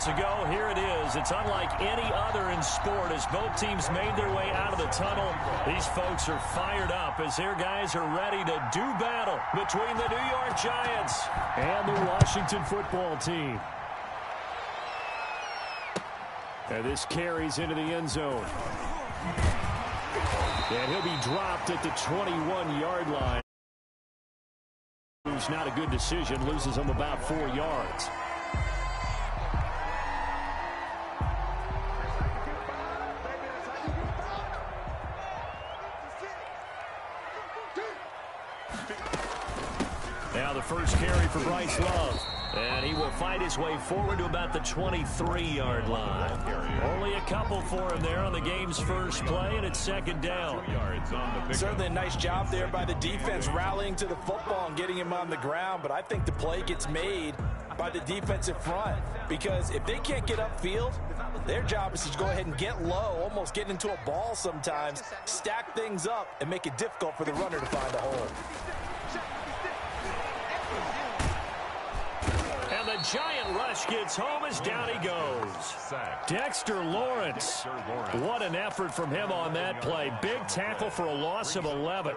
to go. Here it is. It's unlike any other in sport as both teams made their way out of the tunnel. These folks are fired up as their guys are ready to do battle between the New York Giants and the Washington football team. And this carries into the end zone. And he'll be dropped at the 21-yard line. Not a good decision, loses him about 4 yards. Now the first carry for Bryce Love. And he will fight his way forward to about the 23-yard line. Only a couple for him there on the game's first play, and it's second down. Certainly a nice job there by the defense rallying to the football and getting him on the ground, but I think the play gets made by the defensive front because if they can't get upfield, their job is to go ahead and get low, almost get into a ball sometimes, stack things up, and make it difficult for the runner to find a hole. And the giant rush gets home as down he goes. Dexter Lawrence. What an effort from him on that play. Big tackle for a loss of 11.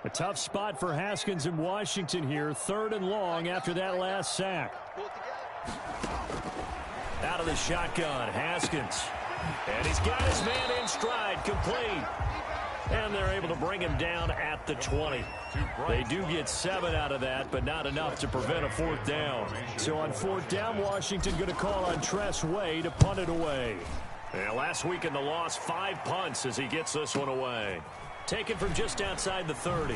A tough spot for Haskins in Washington here. 3rd and long after that last sack. Out of the shotgun, Haskins. And he's got his man in stride, complete. And they're able to bring him down at the 20. They do get 7 out of that, but not enough to prevent a 4th down. So on 4th down, Washington going to call on Tress Way to punt it away. And last week in the loss, 5 punts as he gets this one away. Taken from just outside the 30.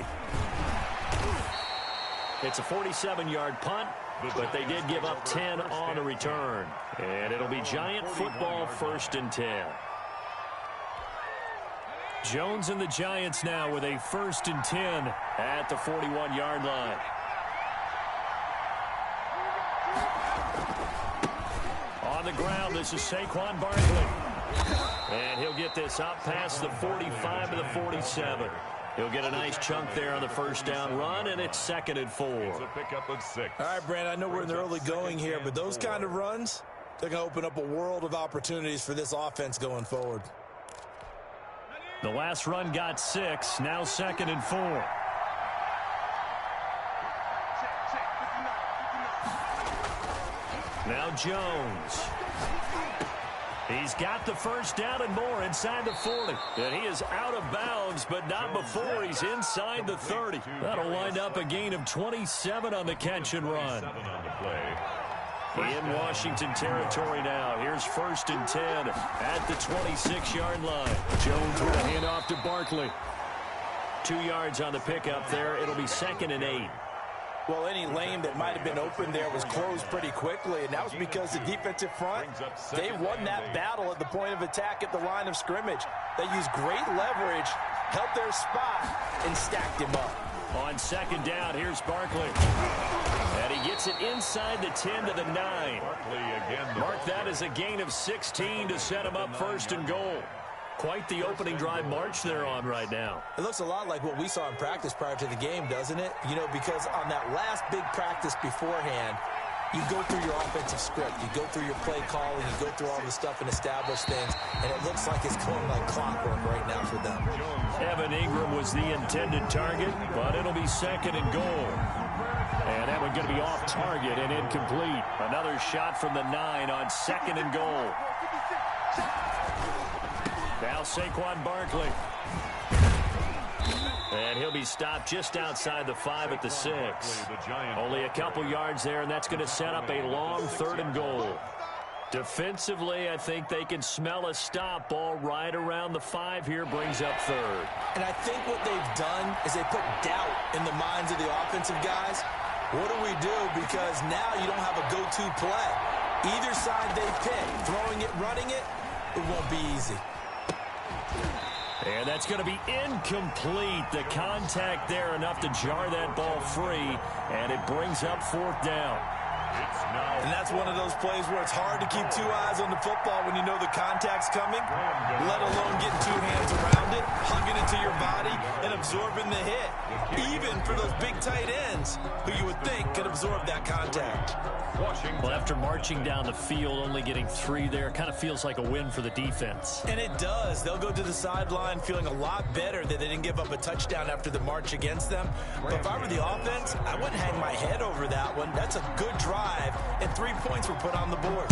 It's a 47-yard punt, but they did give up 10 on the return. And it'll be Giant football 1st and 10. Jones and the Giants now with a 1st and 10 at the 41-yard line. On the ground, this is Saquon Barkley. And he'll get this up past the 45 to the 47. He'll get a nice chunk there on the 1st down run, and it's 2nd and 4. It's a pickup of 6. All right, Brand, I know we're in the early going here, but those kind of runs, they're going to open up a world of opportunities for this offense going forward. The last run got 6, now 2nd and 4. Now Jones. He's got the 1st down and more inside the 40. And he is out of bounds, but not before he's inside the 30. That'll wind up a gain of 27 on the catch and run. In Washington territory now. Here's 1st and 10 at the 26-yard line. Jones with a handoff to Barkley. 2 yards on the pickup there. It'll be 2nd and 8. Well, any lane that might have been open there was closed pretty quickly, and that was because the defensive front, they won that battle at the point of attack at the line of scrimmage. They used great leverage, held their spot, and stacked him up. On 2nd down, here's Barkley. And he gets it inside the 10 to the 9. Mark that as a gain of 16 to set him up 1st and goal. Quite the opening drive march they're on right now. It looks a lot like what we saw in practice prior to the game, doesn't it? You know, because on that last big practice beforehand, you go through your offensive script. You go through your play calling. You go through all the stuff and establish things. And it looks like it's going like clockwork right now for them. Evan Ingram was the intended target, but it'll be 2nd and goal. And that one going to be off target and incomplete. Another shot from the 9 on 2nd and goal. Now Saquon Barkley. And he'll be stopped just outside the 5 at the 6. Only a couple yards there, and that's going to set up a long 3rd and goal. Defensively, I think they can smell a stop ball right around the 5 here, brings up 3rd. And I think what they've done is they put doubt in the minds of the offensive guys. What do we do? Because now you don't have a go-to play. Either side they pick, throwing it, running it, it won't be easy. And that's going to be incomplete. The contact there enough to jar that ball free, and it brings up 4th down. And that's one of those plays where it's hard to keep two eyes on the football when you know the contact's coming, let alone getting two hands around it, hugging it to your body, and absorbing the hit. Even for those big tight ends who you would think could absorb that contact. Well, after marching down the field, only getting 3 there, kind of feels like a win for the defense. And it does. They'll go to the sideline feeling a lot better that they didn't give up a touchdown after the march against them. But if I were the offense, I wouldn't hang my head over that one. That's a good drive, and 3 points were put on the board.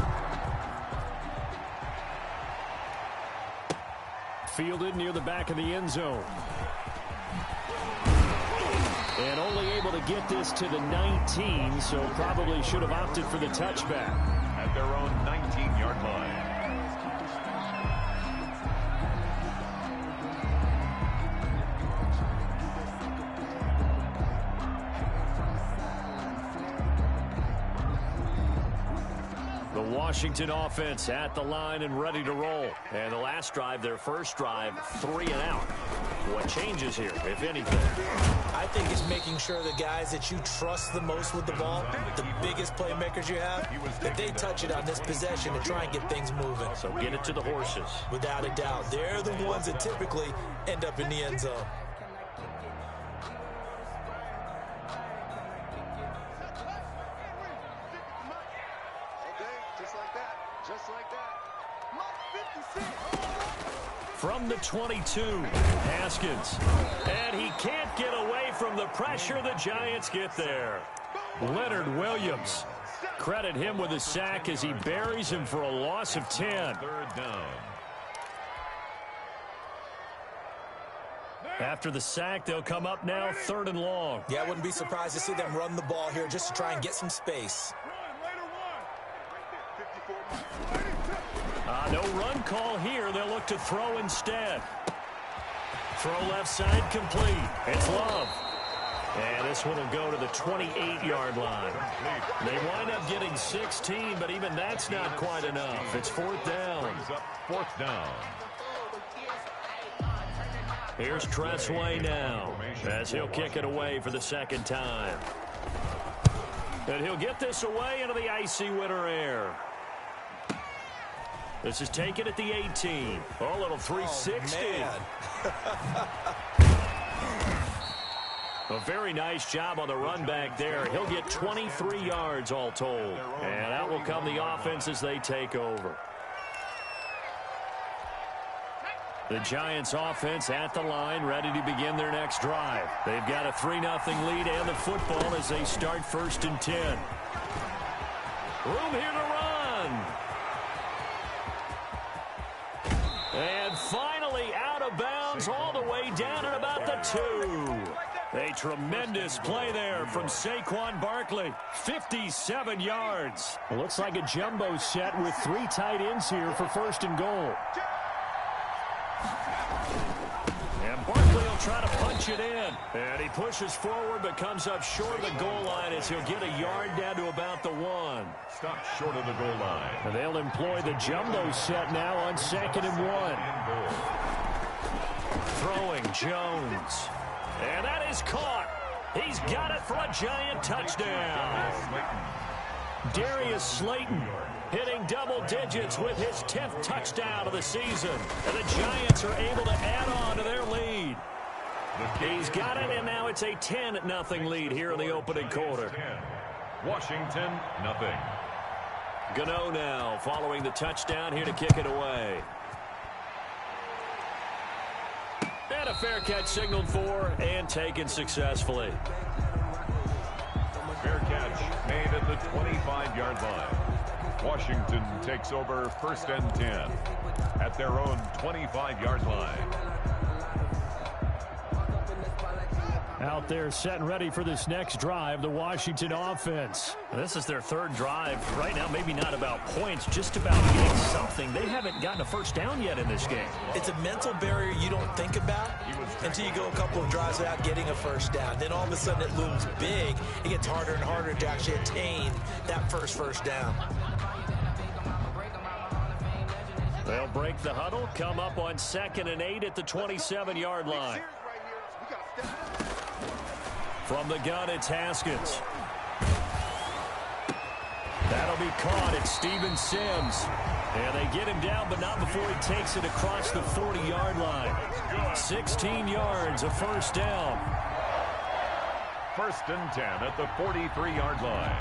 Fielded near the back of the end zone. And only able to get this to the 19, so probably should have opted for the touchback. At their own 19-yard line. The Washington offense at the line and ready to roll. And the last drive, their first drive, 3 and out. What changes here, if anything? I think it's making sure the guys that you trust the most with the ball, the biggest playmakers you have, that they touch it on this possession to try and get things moving. So get it to the horses. Without a doubt. They're the ones that typically end up in the end zone. From the 22, Haskins. And he can't get away from the pressure. The Giants get there. Leonard Williams. Credit him with a sack as he buries him for a loss of 10. 3rd down. After the sack, they'll come up now 3rd and long. Yeah, I wouldn't be surprised to see them run the ball here just to try and get some space. No run call here. They'll look to throw instead. Throw left side complete. It's Love. And this one will go to the 28-yard line. They wind up getting 16, but even that's not quite enough. It's 4th down. Brings up 4th down. Here's Tressway now as he'll kick it away for the 2nd time. And he'll get this away into the icy winter air. This is taken at the 18. Oh, a little 360. A very nice job on the run back there. He'll get 23 yards all told. And out will come the offense as they take over. The Giants offense at the line, ready to begin their next drive. They've got a 3-0 lead and the football as they start 1st and 10. Room here to run. And finally out of bounds all the way down at about the 2. A tremendous play there from Saquon Barkley. 57 yards. Looks like a jumbo set with 3 tight ends here for 1st and goal. And Barkley will try to punch it in. And he pushes forward but comes up short of the goal line as he'll get a yard down to about the 1. Stop short of the goal line. And they'll employ the jumbo set now on 2nd and 1. Throwing Jones. And that is caught. He's got it for a Giant touchdown. Darius Slayton hitting double digits with his 10th touchdown of the season. And the Giants are able to add on to their lead. He's got it, and now it's a 10-0 lead here in the opening quarter. Washington, 0. Gano now following the touchdown here to kick it away. And a fair catch signaled for and taken successfully. Fair catch made at the 25-yard line. Washington takes over 1st and 10 at their own 25-yard line. Out there set and ready for this next drive, the Washington offense. This is their 3rd drive. Right now, maybe not about points, just about getting something. They haven't gotten a first down yet in this game. It's a mental barrier you don't think about until you go a couple of drives without getting a first down. Then all of a sudden it looms big. It gets harder and harder to actually attain that first down. They'll break the huddle, come up on 2nd and 8 at the 27-yard line. From the gun, it's Haskins. That'll be caught. It's Steven Sims. And they get him down, but not before he takes it across the 40-yard line. 16 yards, a first down. First and 10 at the 43-yard line.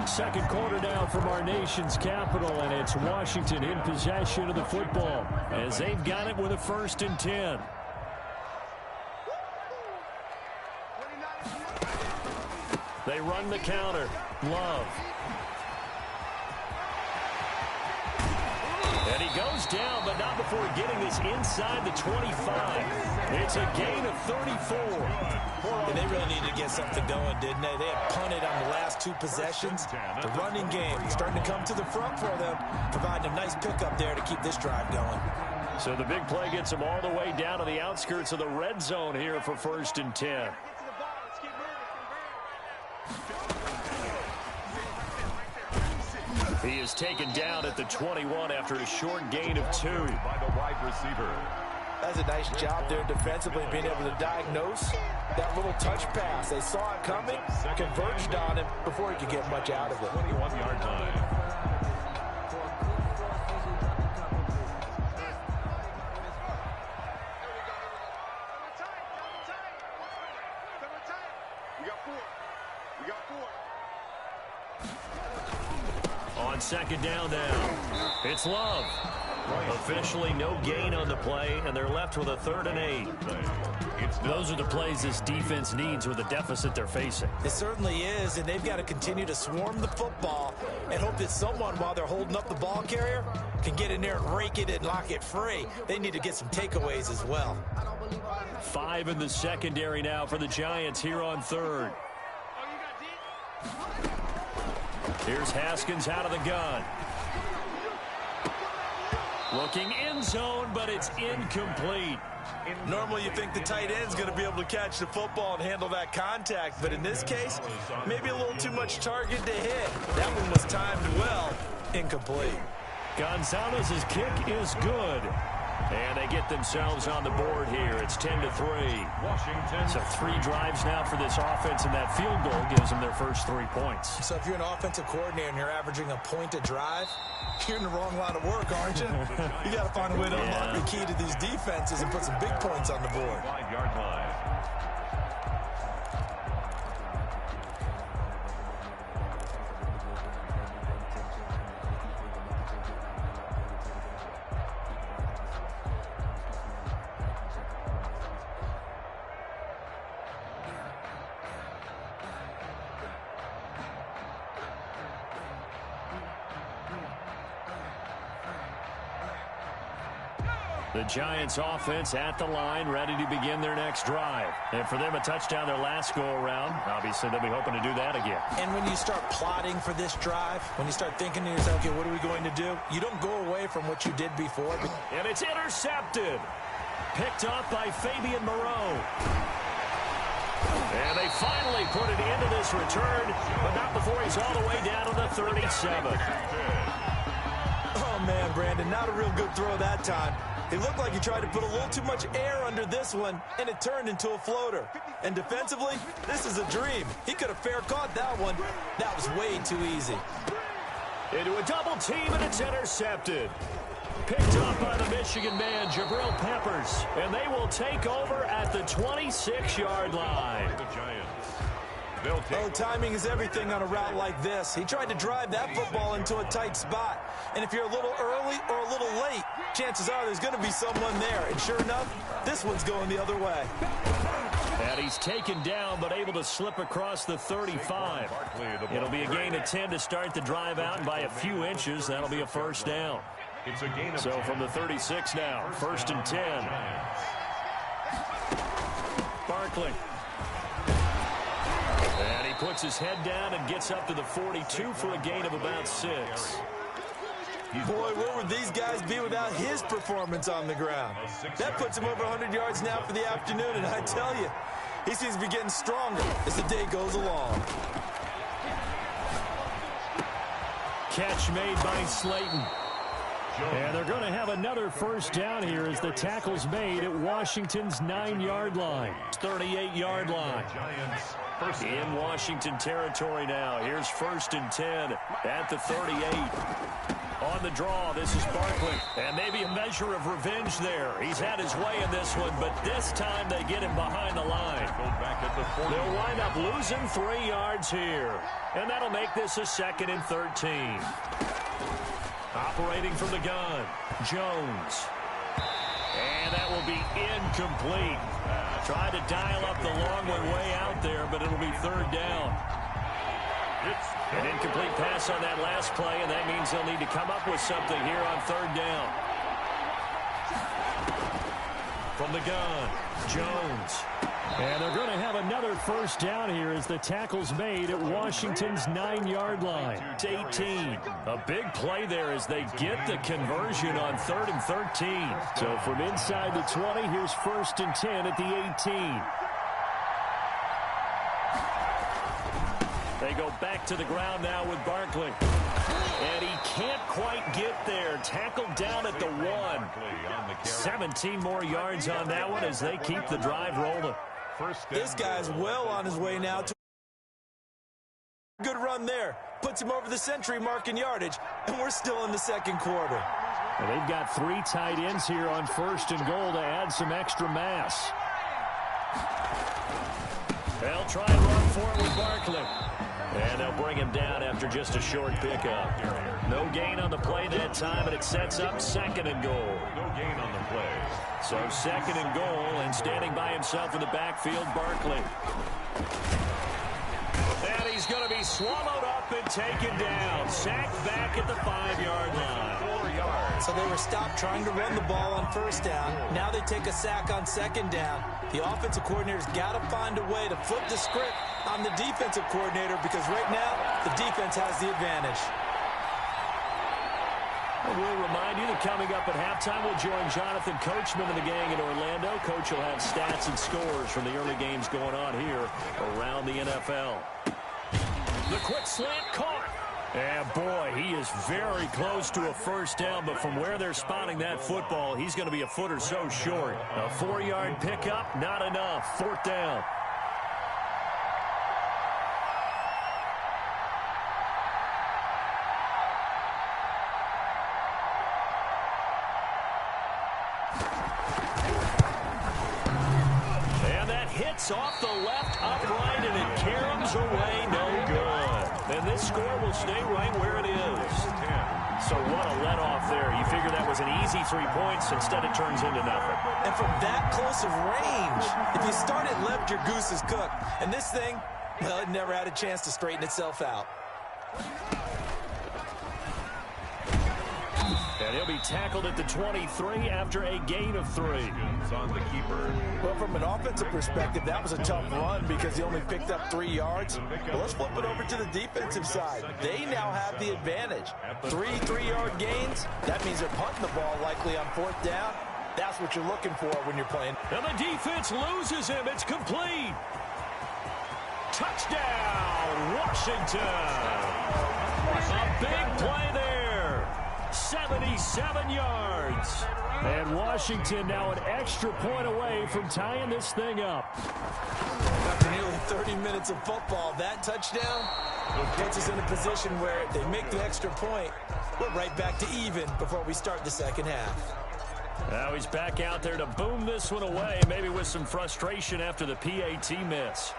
Second quarter now from our nation's capital, and it's Washington in possession of the football as they've got it with a first and 10. They run the counter. Love. And he goes down, but not before getting this inside the 25. It's a gain of 34. And they really needed to get something going, didn't they? They had punted on the last two possessions. The running game starting to come to the front for them, providing a nice pickup there to keep this drive going. So the big play gets them all the way down to the outskirts of the red zone here for first and 10. He is taken down at the 21 after a short gain of 2. By the wide receiver. That's a nice job there defensively, being able to diagnose that little touch pass. They saw it coming, converged on him before he could get much out of it. 21-yard line. On second down now, it's Love. Officially no gain on the play, and they're left with a 3rd and 8. Those are the plays this defense needs with the deficit they're facing. It certainly is, and they've got to continue to swarm the football and hope that someone, while they're holding up the ball carrier, can get in there and rake it and lock it free. They need to get some takeaways as well. 5 in the secondary now for the Giants here on 3rd. Here's Haskins out of the gun. Looking end zone, but it's incomplete. Normally you think the tight end's going to be able to catch the football and handle that contact, but in this case, maybe a little too much target to hit. That one was timed well, incomplete. Gonzalez's kick is good. And they get themselves on the board here. It's 10-3. Washington. So 3 drives now for this offense, and that field goal gives them their first 3 points. So if you're an offensive coordinator and you're averaging a point a drive, you're in the wrong line of work, aren't you? You got to find a way to unlock the key to these defenses and put some big points on the board. 5-yard line. The Giants offense at the line, ready to begin their next drive. And for them, a touchdown their last go-around. Obviously, they'll be hoping to do that again. And when you start plotting for this drive, when you start thinking to yourself, okay, what are we going to do? You don't go away from what you did before. And it's intercepted. Picked off by Fabian Moreau. And they finally put it into this return, but not before he's all the way down to the 37. Oh, man, Brandon, not a real good throw that time. It looked like he tried to put a little too much air under this one, and it turned into a floater. And defensively, this is a dream. He could have fair caught that one. That was way too easy. Into a double team, and it's intercepted. Picked up by the Michigan man, Jabril Peppers. And they will take over at the 26-yard line. The Giants. Oh, timing is everything on a route like this. He tried to drive that football into a tight spot. And if you're a little early or a little late, chances are there's going to be someone there. And sure enough, this one's going the other way. And he's taken down, but able to slip across the 35. It'll be a gain of 10 to start the drive out, and by a few inches, that'll be a first down. It's a gain of So 10. from the 36 now, first and 10. Barkley. And he puts his head down and gets up to the 42 for a gain of about 6. Boy, where would these guys be without his performance on the ground? That puts him over 100 yards now for the afternoon, and I tell you, he seems to be getting stronger as the day goes along. Catch made by Slayton. And they're going to have another first down here as the tackle's made at Washington's 9-yard line. 38-yard line. In Washington territory now. Here's 1st and 10 at the 38. On the draw, this is Barkley. And maybe a measure of revenge there. He's had his way in this one, but this time they get him behind the line. They'll wind up losing 3 yards here. And that'll make this a 2nd and 13. Operating from the gun, Jones. And that will be incomplete. Tried to dial up the long way out there, but it'll be 3rd down. An incomplete pass on that last play, and that means they'll need to come up with something here on 3rd down. From the gun, Jones. And they're going to have another first down here as the tackle's made at Washington's 9-yard line. It's 18. A big play there as they get the conversion on 3rd and 13. So from inside the 20, here's 1st and 10 at the 18. They go back to the ground now with Barkley. And he can't quite get there. Tackled down at the 1. 17 more yards on that one as they keep the drive rolling. This guy's well on his way now to a good run there. Puts him over the century mark in yardage, and we're still in the 2nd quarter. And they've got 3 tight ends here on 1st and goal to add some extra mass. They'll try and run for it with Barkley. And they'll bring him down after just a short pickup. No gain on the play that time, and it sets up 2nd and goal. No gain on the play. So 2nd and goal, and standing by himself in the backfield, Barkley. And he's going to be swallowed up and taken down. Sacked back at the 5-yard line. 4 yards. So they were stopped trying to run the ball on 1st down. Now they take a sack on 2nd down. The offensive coordinator's got to find a way to flip the script on the defensive coordinator because right now the defense has the advantage. We'll remind you that coming up at halftime, we'll join Jonathan Coachman and the gang in Orlando. Coach will have stats and scores from the early games going on here around the NFL. The quick slant caught. And boy, he is very close to a first down, but from where they're spotting that football, he's going to be a foot or so short. A 4-yard pickup, not enough. 4th down. Hits off the left upright, and it caroms away, no good. And this score will stay right where it is. So what a let-off there. You figure that was an easy 3 points. Instead, it turns into nothing. And from that close of range, if you start it left, your goose is cooked. And this thing, well, it never had a chance to straighten itself out. And he'll be tackled at the 23 after a gain of 3. On the keeper. Well, from an offensive perspective, that was a tough run because he only picked up 3 yards. Well, let's flip it over to the defensive side. They now have the advantage. 3 3-yard gains. That means they're punting the ball likely on 4th down. That's what you're looking for when you're playing. And the defense loses him. It's complete. Touchdown, Washington. A big play there. 77 yards. And Washington now an extra point away from tying this thing up. After nearly 30 minutes of football, that touchdown puts us in a position where they make the extra point. We're right back to even before we start the 2nd half. Now he's back out there to boom this one away, maybe with some frustration after the PAT miss.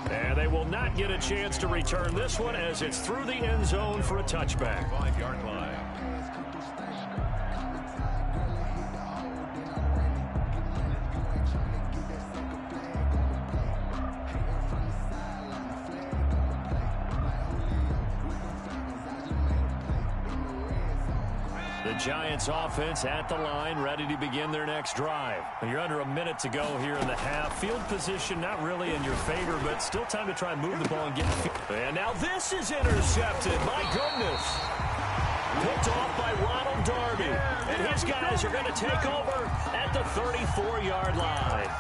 And they will not get a chance to return this one as it's through the end zone for a touchback. 5-yard line. The Giants offense at the line, ready to begin their next drive. You're under a minute to go here in the half. Field position not really in your favor, but still time to try and move the ball and get the field. And now this is intercepted. My goodness. Picked off by Ronald Darby. And his guys are going to take over at the 34-yard line.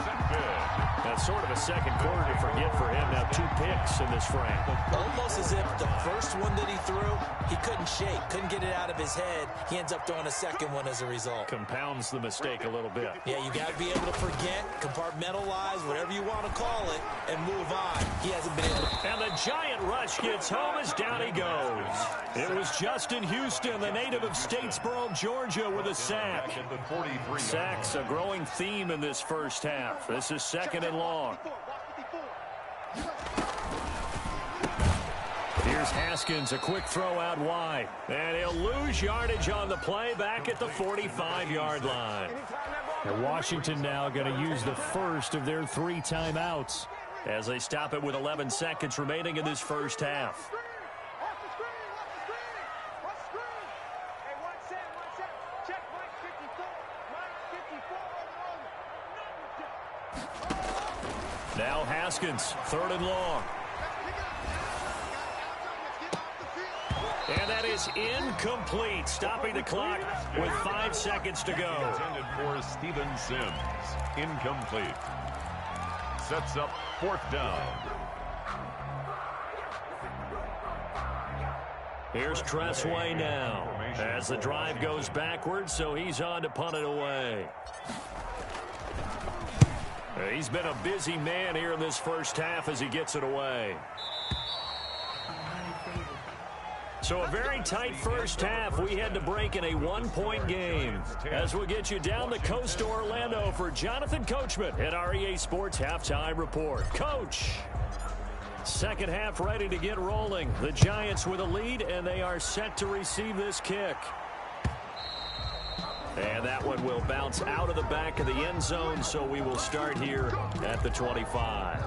And Sort of a second quarter to forget for him. Now 2 picks in this frame. Almost as if the first one that he threw, he couldn't shake, couldn't get it out of his head. He ends up throwing a second one as a result. Compounds the mistake a little bit. Yeah, you got to be able to forget, compartmentalize, whatever you want to call it, and move on. He hasn't been able to. And the giant rush gets home as down he goes. It was Justin Houston, the native of Statesboro, Georgia, with a sack. Sacks a growing theme in this first half. This is 2nd and long. Here's Haskins, a quick throw out wide. And he'll lose yardage on the play back at the 45-yard line. And Washington now going to use the first of their 3 timeouts as they stop it with 11 seconds remaining in this first half. Now Haskins, 3rd and long. And that is incomplete, stopping the clock with 5 seconds to go. Intended for Steven Sims. Incomplete. Sets up 4th down. Here's Tressway now as the drive goes backwards, so he's on to punt it away. He's been a busy man here in this first half as he gets it away. So a very tight first half. We had to break in a 1-point game. As we'll get you down the coast to Orlando for Jonathan Coachman at our EA Sports Halftime Report. Coach, second half ready to get rolling. The Giants with a lead, and they are set to receive this kick. And that one will bounce out of the back of the end zone, so we will start here at the 25.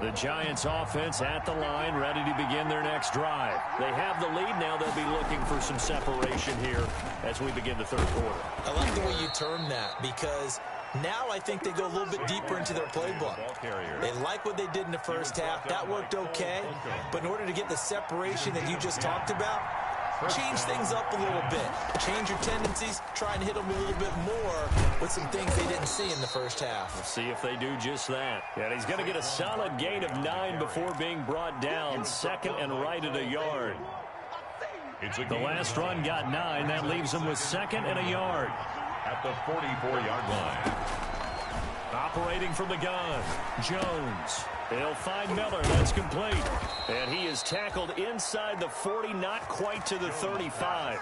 The Giants offense at the line, ready to begin their next drive. They have the lead now. They'll be looking for some separation here as we begin the 3rd quarter. I like the way you term that, because now I think they go a little bit deeper into their playbook. They like what they did in the first half. That worked okay. But in order to get the separation that you just talked about, change things up a little bit. Change your tendencies. Try and hit them a little bit more with some things they didn't see in the first half. Let's see if they do just that. And he's going to get a solid gain of 9 before being brought down. 2nd and right at a yard. The last run got 9. That leaves him with 2nd and a yard. At the 44-yard line. Operating from the gun, Jones. They'll find Miller. That's complete. And he is tackled inside the 40, not quite to the 35.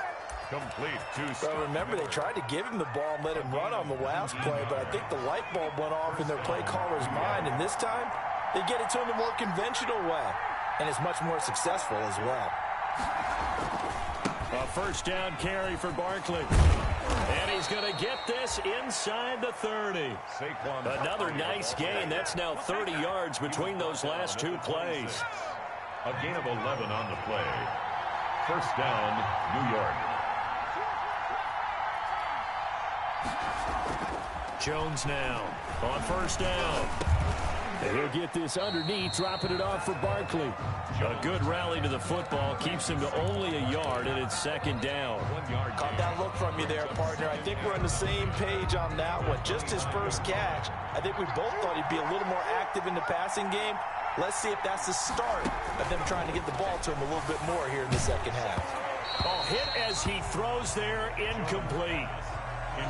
Complete to Scott. Well, remember, they tried to give him the ball and let him run on the last play, but I think the light bulb went off in their play caller's mind, and this time they get it to him the more conventional way, and it's much more successful as well. A first down carry for Barkley. And he's going to get this inside the 30. Another nice gain. That's now 30 yards between those last 2 plays. A gain of 11 on the play. First down, New York. Jones now on first down. And he'll get this underneath, dropping it off for Barkley. A good rally to the football, keeps him to only a yard, and it's 2nd down. Caught that look from you there, partner. I think we're on the same page on that one. Just his first catch. I think we both thought he'd be a little more active in the passing game. Let's see if that's the start of them trying to get the ball to him a little bit more here in the second half. Oh, hit as he throws there, incomplete.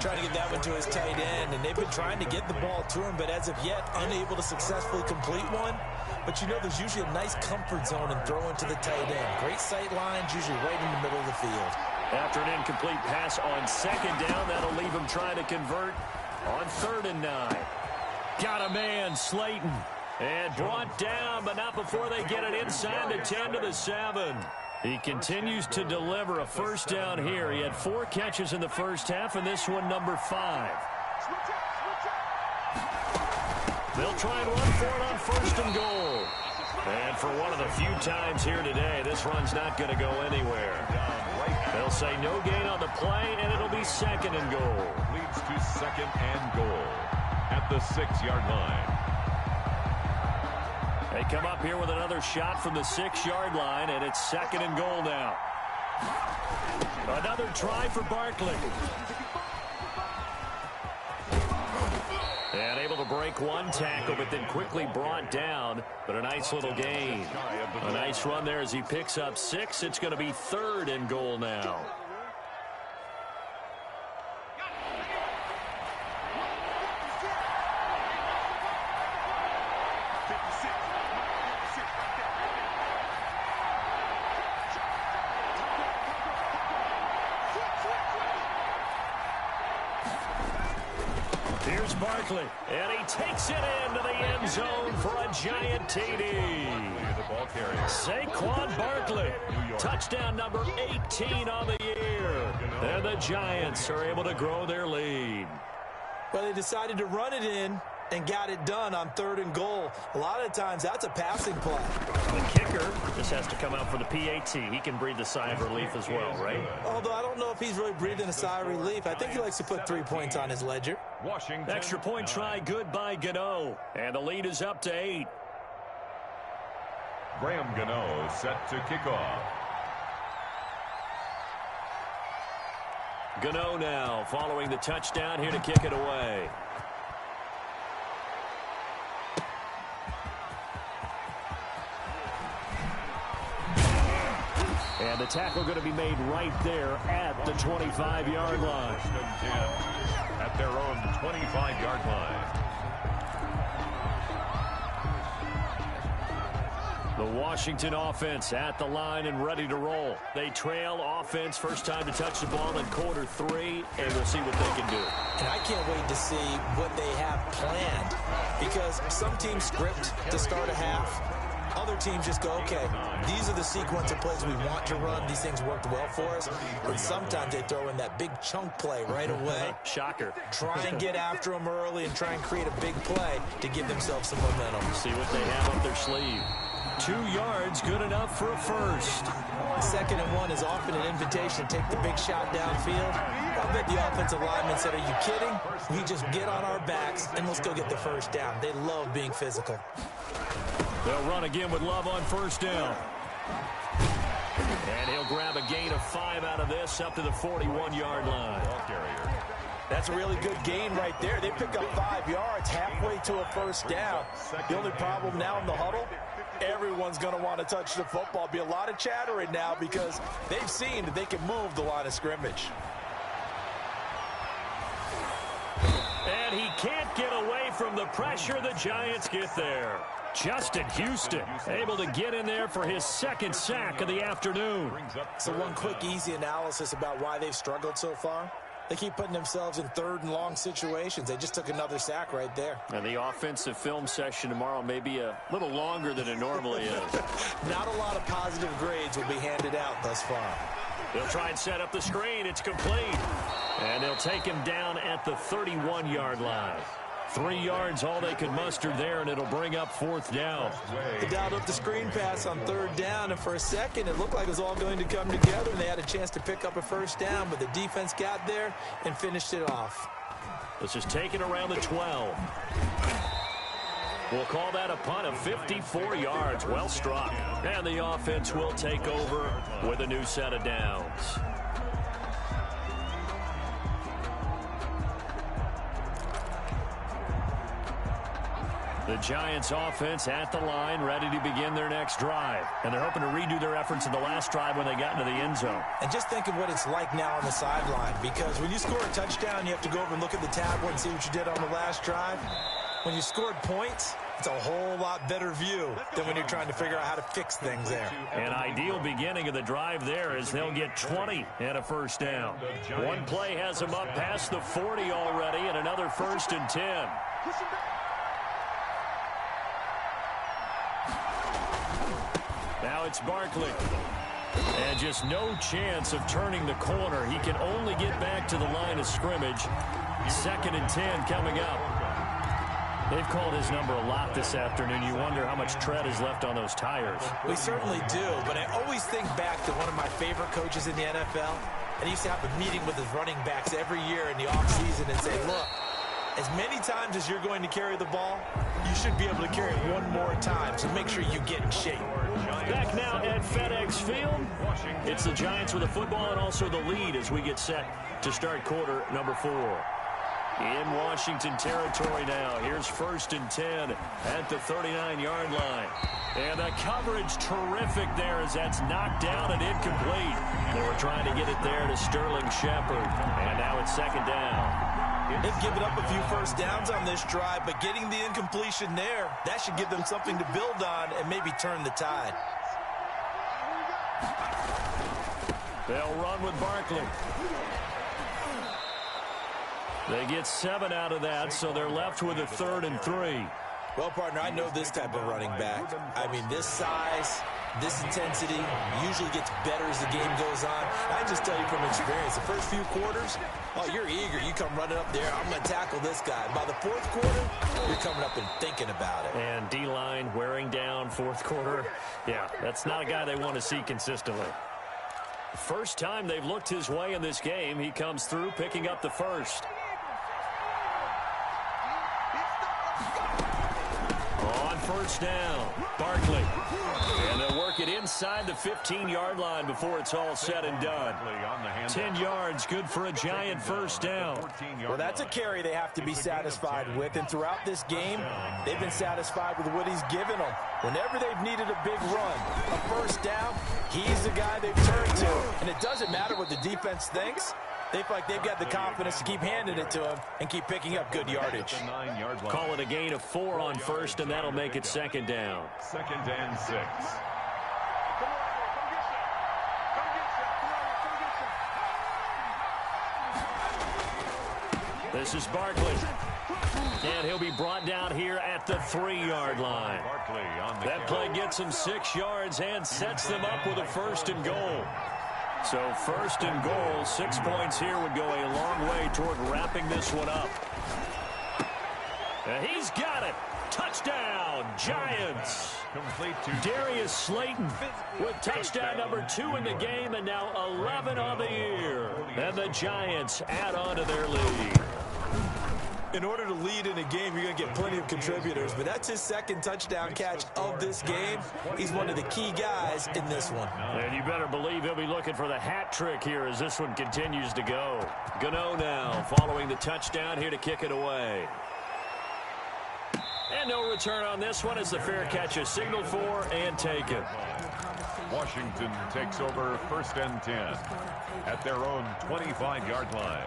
Trying to get that one to his tight end, and they've been trying to get the ball to him, but as of yet, unable to successfully complete one. But you know, there's usually a nice comfort zone in throwing to the tight end. Great sight lines, usually right in the middle of the field. After an incomplete pass on 2nd down, that'll leave him trying to convert on 3rd and 9. Got a man, Slayton. And brought down, but not before they get it inside the 10 to the 7. He continues to deliver a first down here. He had 4 catches in the first half, and this one number 5. They'll try and run for it on 1st and goal. And for one of the few times here today, this run's not going to go anywhere. They'll say no gain on the play, and it'll be 2nd and goal. Leads to 2nd and goal at the 6-yard line. They come up here with another shot from the 6-yard line, and it's 2nd and goal now. Another try for Barkley. And able to break one tackle, but then quickly brought down. But a nice little gain. A nice run there as he picks up 6. It's going to be 3rd and goal now. Here's Barkley, and he takes it into the end zone for a giant TD. Saquon Barkley, touchdown number 18 on the year. And the Giants are able to grow their lead. Well, they decided to run it in and got it done on 3rd and goal. A lot of times, that's a passing play. The kicker just has to come out for the PAT. He can breathe a sigh of relief as well, right? Although I don't know if he's really breathing a sigh of relief. I think he likes to put 3 points on his ledger. Washington. Extra point try, good by Gano. And the lead is up to 8. Graham Gano set to kick off. Gano now following the touchdown here to kick it away. And the tackle going to be made right there at the 25-yard line. At their own 25-yard line. The Washington offense at the line and ready to roll. They trail offense, first time to touch the ball in quarter 3, and we'll see what they can do. And I can't wait to see what they have planned, because some teams script to start a half. Other teams just go, okay, these are the sequence of plays we want to run. These things worked well for us. And sometimes they throw in that big chunk play right away. Shocker. Try and get after them early and try and create a big play to give themselves some momentum. See what they have up their sleeve. 2 yards, good enough for a first. 2nd and 1 is often an invitation to take the big shot downfield. I bet the offensive lineman said, are you kidding? We just get on our backs and let's go get the first down. They love being physical. They'll run again with Love on first down. And he'll grab a gain of 5 out of this up to the 41-yard line. That's a really good gain right there. They pick up 5 yards halfway to a first down. The only problem now in the huddle, everyone's going to want to touch the football. Be a lot of chattering now because they've seen that they can move the line of scrimmage. And he can't get away from the pressure. The Giants get there. Justin Houston able to get in there for his 2nd sack of the afternoon. So one quick, easy analysis about why they've struggled so far. They keep putting themselves in 3rd and long situations. They just took another sack right there. And the offensive film session tomorrow may be a little longer than it normally is. Not a lot of positive grades will be handed out thus far. They'll try and set up the screen. It's complete. And they'll take him down at the 31-yard line. 3 yards, all they could muster there, and it'll bring up 4th down. They dialed up the screen pass on 3rd down, and for a second, it looked like it was all going to come together, and they had a chance to pick up a first down, but the defense got there and finished it off. This is taken around the 12. We'll call that a punt of 54 yards. Well struck. And the offense will take over with a new set of downs. The Giants offense at the line, ready to begin their next drive. And they're hoping to redo their efforts in the last drive when they got into the end zone. And just think of what it's like now on the sideline, because when you score a touchdown, you have to go over and look at the tablet and see what you did on the last drive. When you scored points, it's a whole lot better view than when you're trying to figure out how to fix things there. An ideal beginning of the drive there is they'll get 20 and a first down. One play has them up past the 40 already, and another 1st and 10. Now it's Barkley. And just no chance of turning the corner. He can only get back to the line of scrimmage. 2nd and 10 coming up. They've called his number a lot this afternoon. You wonder how much tread is left on those tires. We certainly do, but I always think back to one of my favorite coaches in the NFL. And he used to have a meeting with his running backs every year in the offseason and say, look, as many times as you're going to carry the ball, you should be able to carry it one more time, so make sure you get in shape. Back now at FedEx Field. It's the Giants with the football and also the lead as we get set to start quarter number 4. In Washington territory now. Here's 1st and 10 at the 39-yard line. And the coverage terrific there as that's knocked down and incomplete. They were trying to get it there to Sterling Shepard. And now it's 2nd down. They've given up a few first downs on this drive, but getting the incompletion there, that should give them something to build on and maybe turn the tide. They'll run with Barkley. They get 7 out of that, so they're left with a 3rd and 3. Well, partner, I know this type of running back. I mean, this size, this intensity usually gets better as the game goes on. I just tell you from experience, the first few quarters, oh, you're eager. You come running up there, I'm going to tackle this guy. By the 4th quarter, you're coming up and thinking about it. And D-line wearing down 4th quarter. Yeah, that's not a guy they want to see consistently. First time they've looked his way in this game, he comes through picking up the 1st. On 1st down, Barkley. And they'll work it inside the 15-yard line before it's all said and done. 10 yards, good for a Giant 1st down. Well, that's a carry they have to be satisfied with. And throughout this game, they've been satisfied with what he's given them. Whenever they've needed a big run, a 1st down, he's the guy they've turned to. And it doesn't matter what the defense thinks. They feel like they've got the confidence to keep handing it to him and keep picking up good yardage. Call it a gain of 4 on 1st, and that'll make it 2nd down. 2nd and 6. This is Barkley. And he'll be brought down here at the 3-yard line. That play gets him 6 yards and sets them up with a 1st and goal. So 1st and goal, 6 points here would go a long way toward wrapping this one up. And he's got it. Touchdown, Giants. Complete to Darius Slayton with touchdown number 2 in the game and now 11 on the year. And the Giants add on to their lead. In order to lead in a game, you're going to get plenty of contributors, but that's his 2nd touchdown catch of this game. He's one of the key guys in this one. And you better believe he'll be looking for the hat trick here as this one continues to go. Gano now following the touchdown here to kick it away. And no return on this one as the fair catch is signaled for and taken. Washington takes over 1st and 10 at their own 25-yard line.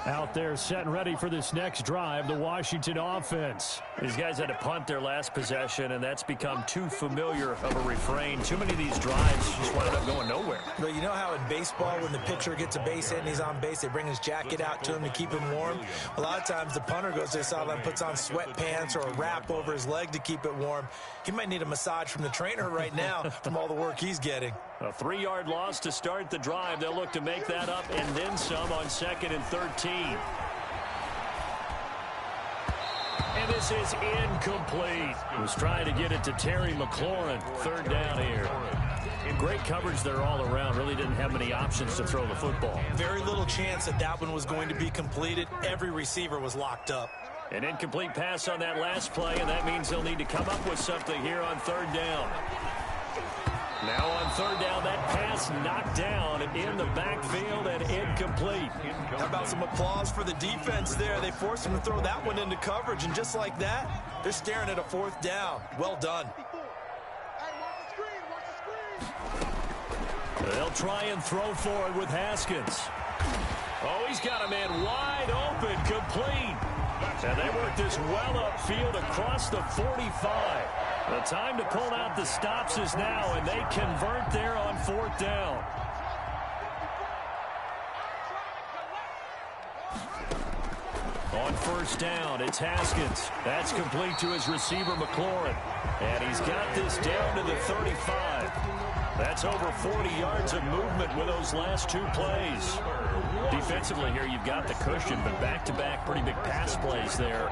Out there set and ready for this next drive, the Washington offense. These guys had to punt their last possession, and that's become too familiar of a refrain. Too many of these drives just wound up going nowhere. But you know how in baseball, when the pitcher gets a base hit and he's on base, they bring his jacket out to him to keep him warm? A lot of times the punter goes to the sideline, puts on sweatpants or a wrap over his leg to keep it warm. He might need a massage from the trainer right now from all the work he's getting. A 3-yard loss to start the drive. They'll look to make that up and then some on 2nd and 13. And this is incomplete. Was trying to get it to Terry McLaurin. 3rd down here. Great coverage there all around. Really didn't have many options to throw the football. Very little chance that that one was going to be completed. Every receiver was locked up. An incomplete pass on that last play, and that means they'll need to come up with something here on 3rd down. Now on 3rd down, that pass knocked down in the backfield and incomplete. How about some applause for the defense there? They forced him to throw that one into coverage, and just like that, they're staring at a 4th down. Well done. They'll try and throw forward with Haskins. Oh, he's got a man wide open, complete. And they work this well upfield across the 45. The time to pull out the stops is now, and they convert there on 4th down. On 1st down, it's Haskins. That's complete to his receiver, McLaurin. And he's got this down to the 35. That's over 40 yards of movement with those last 2 plays. Defensively here, you've got the cushion, but back-to-back pretty big pass plays there.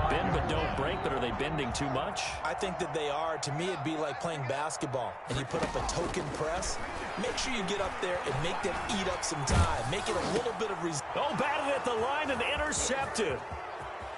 Bend but don't break, but are they bending too much? I think that they are. To me, it'd be like playing basketball, and you put up a token press. Make sure you get up there and make them eat up some time. Make it a little bit of resistance. Oh, batted at the line and intercepted.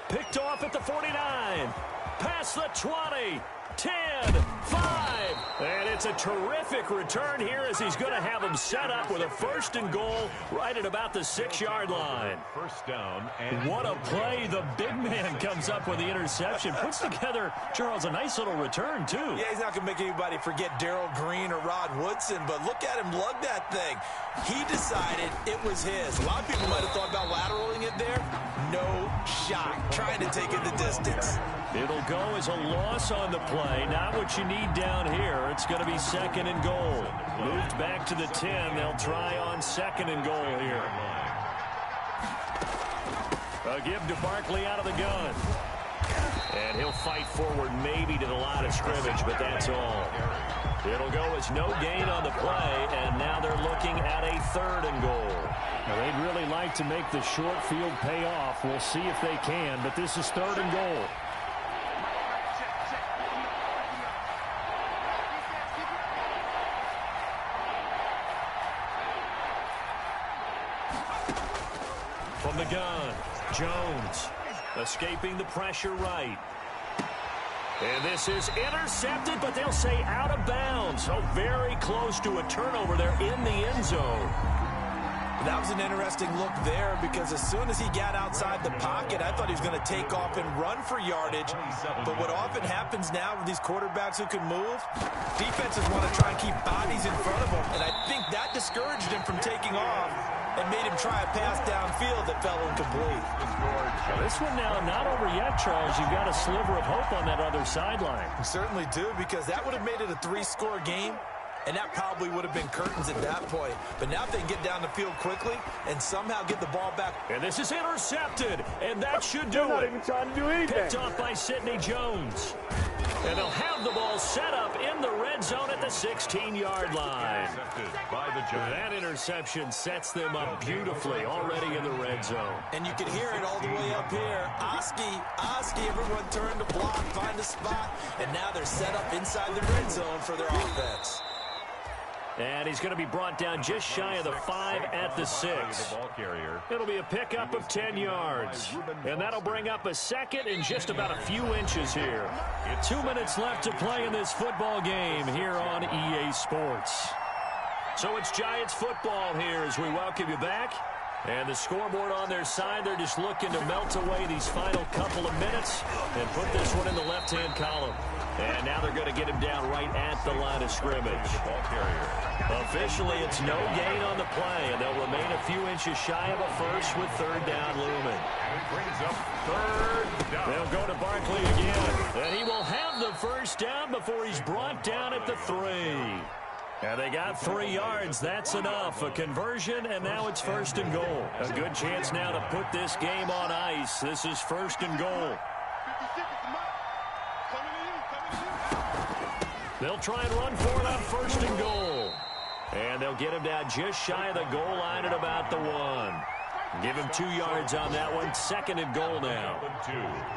Picked off at the 49. Past the 20. 10, 5, and it's a terrific return here as he's going to have him set up with a 1st and goal right at about the 6-yard line. First down. And what a play. The big man comes up with the interception. Puts together, Charles, a nice little return, too. Yeah, he's not going to make anybody forget Darrell Green or Rod Woodson, but look at him lug that thing. He decided it was his. A lot of people might have thought about lateraling it there. No shot. Trying to take it the distance. It'll go as a loss on the play. Not what you need down here. It's going to be 2nd and goal. Moved back to the 10. They'll try on 2nd and goal here. A give to Barkley out of the gun. And he'll fight forward maybe to the line of scrimmage, but that's all. It'll go as no gain on the play, and now they're looking at a 3rd and goal. Now, they'd really like to make the short field pay off. We'll see if they can, but this is 3rd and goal. From the gun, Jones escaping the pressure right. And this is intercepted, but they'll say out of bounds. So very close to a turnover there in the end zone. That was an interesting look there because as soon as he got outside the pocket, I thought he was going to take off and run for yardage. But what often happens now with these quarterbacks who can move, defenses want to try and keep bodies in front of them. And I think that discouraged him from taking off and made him try a pass downfield that fell incomplete. This one now not over yet, Charles. You've got a sliver of hope on that other sideline. You certainly do, because that would have made it a 3-score game. And that probably would have been curtains at that point. But now if they can get down the field quickly and somehow get the ball back. And this is intercepted, and that should do it. Not even trying to do anything. Picked off by Sidney Jones. And they'll have the ball set up in the red zone at the 16-yard line. That interception sets them up beautifully already in the red zone. And you can hear it all the way up here. Oski, everyone turned to block, find a spot. And now they're set up inside the red zone for their offense. And he's going to be brought down just shy of the 5 at the 6. It'll be a pickup of 10 yards. And that'll bring up a 2nd and just about a few inches here. 2 minutes left to play in this football game here on EA Sports. So it's Giants football here as we welcome you back. And the scoreboard on their side, they're just looking to melt away these final couple of minutes and put this one in the left-hand column. And now they're going to get him down right at the line of scrimmage. Officially, it's no gain on the play, and they'll remain a few inches shy of a first with 3rd down looming. Brings up 3rd down. They'll go to Barkley again, and he will have the 1st down before he's brought down at the 3. And they got 3 yards. That's enough. A conversion, and now it's 1st and goal. A good chance now to put this game on ice. This is 1st and goal. They'll try and run for it on 1st and goal. And they'll get him down just shy of the goal line at about the 1. Give him 2 yards on that one. 2nd and goal now.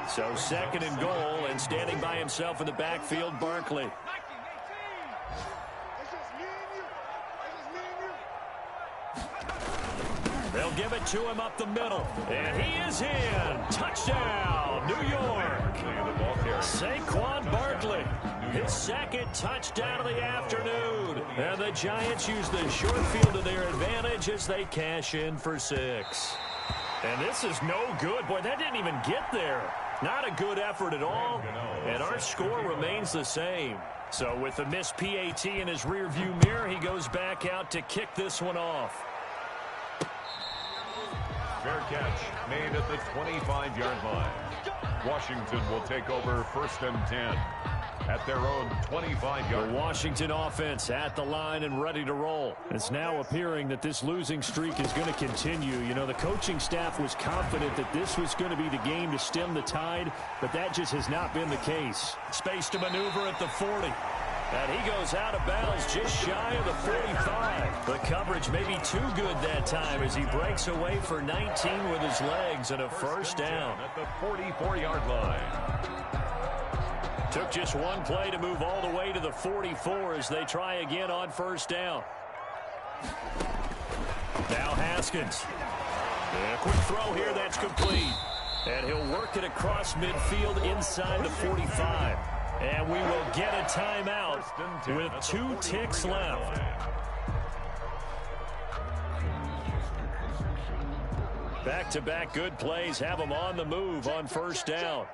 So 2nd and goal, and standing by himself in the backfield, Barkley. They'll give it to him up the middle. And he is in. Touchdown, New York. Saquon Barkley. His 2nd touchdown of the afternoon. And the Giants use the short field to their advantage as they cash in for 6. And this is no good. Boy, that didn't even get there. Not a good effort at all. And our score remains the same. So with the missed PAT in his rearview mirror, he goes back out to kick this one off. Fair catch made at the 25-yard line. Washington will take over 1st and 10 at their own 25-yard. The Washington offense at the line and ready to roll. It's now appearing that this losing streak is going to continue. You know, the coaching staff was confident that this was going to be the game to stem the tide, but that just has not been the case. Space to maneuver at the 40. And he goes out of bounds just shy of the 45. The coverage may be too good that time as he breaks away for 19 with his legs and a 1st down. At the 44-yard line. Took just one play to move all the way to the 44 as they try again on 1st down. Now Haskins. And a quick throw here that's complete. And he'll work it across midfield inside the 45. And we will get a timeout with 2 ticks left. Back-to-back good plays have them on the move on first down.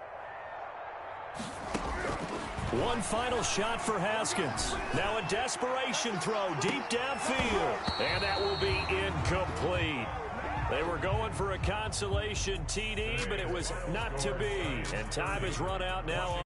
One final shot for Haskins. Now a desperation throw deep downfield. And that will be incomplete. They were going for a consolation TD, but it was not to be. And time has run out now.